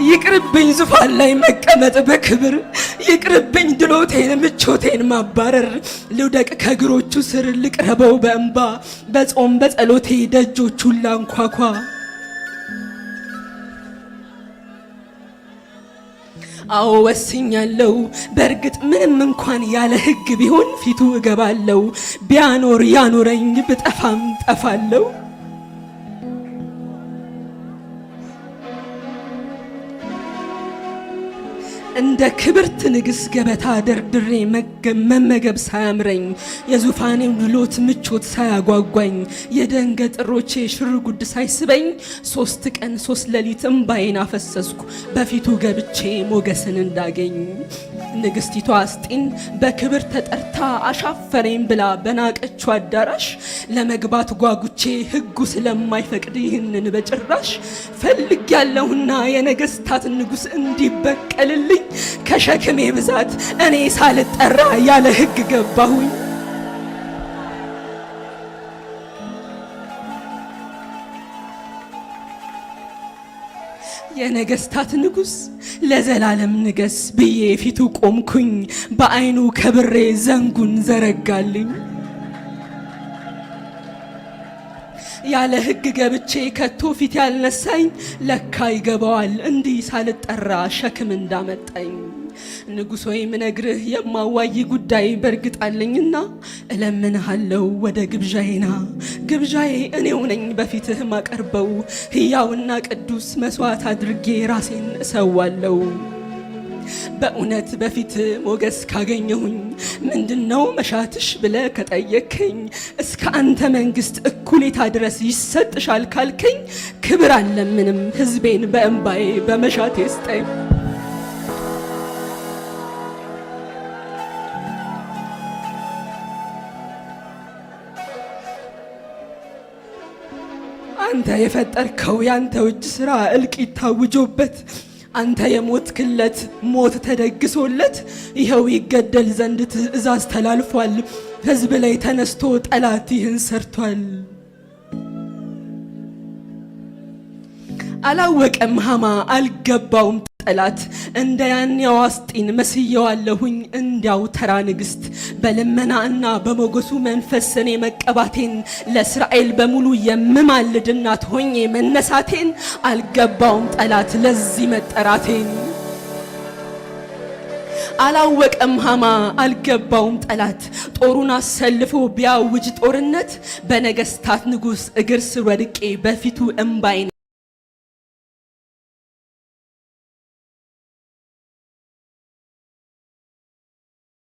ይቅርብኝ ዙፋን ላይ መቀመጥ በክብር ይቅርብኝ ድሎቴን ምቾቴን ማባረር ልውደቅ ከእግሮቹ ስር ልቅረበው በእንባ በጾም በጸሎቴ ደጆቹን ላንኳኳ አዎ ወስኛለሁ በእርግጥ ምንም እንኳን ያለ ሕግ ቢሆን ፊቱ እገባለሁ ቢያኖር ያኖረኝ ብጠፋም ጠፋለሁ እንደ ክብርት ንግስ ገበታ ደርድሬ መመገብ ሳያምረኝ የዙፋኔው ድሎት ምቾት ሳያጓጓኝ የደንገጥሮቼ ሽርጉድ ሳይስበኝ 3 ቀን 3 ሌሊት እምባዬን አፈሰስኩ በፊቱ ገብቼ ሞገስን እንዳገኝ ንግስቲቷ አስጢን በክብር ተጠርታ አሻፈረኝ ብላ በናቀችው አዳራሽ ለመግባት ጓጉቼ ሕጉ ስለማይፈቅድ ይህንን በጭራሽ ፈልግ ያለውና የነገስታት ንጉስ እንዲበቀልልኝ ከሸክሜ ብዛት እኔ ሳልጠራ ያለ ሕግ ገባሁኝ የነገስታት ንጉስ ለዘላለም ንገስ ብዬ ፊቱ ቆምኩኝ በአይኑ ከብሬ ዘንጉን ዘረጋልኝ ያለ ሕግ ገብቼ ከቶ ፊት ያልነሳኝ ለካ ይገባዋል እንዲህ ሳልጠራ ሸክም እንዳመጣኝ ንጉሥ ሆይ ምነግርህ የማዋይ ጉዳይ በርግጣለኝና እለምንሃለሁ ወደ ግብዣዬና ግብዣዬ እኔው ነኝ በፊትህ ማቀርበው ሕያውና ቅዱስ መስዋዕት አድርጌ ራሴን እሰዋለሁ በእውነት በፊት ሞገስ ካገኘሁኝ ምንድነው መሻትሽ ብለ ከጠየከኝ እስከ አንተ መንግስት እኩሌታ ድረስ ይሰጥሻል ካልከኝ ክብር አለምንም ሕዝቤን በእንባዬ በመሻቴ ስጠኝ አንተ የፈጠርከው ያንተ እጅ ስራ እልቂት ታውጆበት አንተ የሞት ክለት ሞት ተደግሶለት ይሄው ይገደል ዘንድ ትእዛዝ ተላልፏል ሕዝብ ላይ ተነስቶ ጠላት ይህን ሰርቷል አላወቀም ሃማ አልገባውም ጠላት እንደ ያኔው አስጢን መስየዋለሁኝ እንዲያው ተራ ንግስት በልመናና በሞገሱ መንፈስ እኔ መቀባቴን ለእስራኤል በሙሉ የምማልድ እናት ሆኜ መነሳቴን አልገባውም ጠላት ለዚህ መጠራቴን አላወቀም ሃማ አልገባውም ጠላት ጦሩን አሰልፎ ቢያውጅ ጦርነት በነገስታት ንጉስ እግር ስር ወድቄ በፊቱ እምባዬን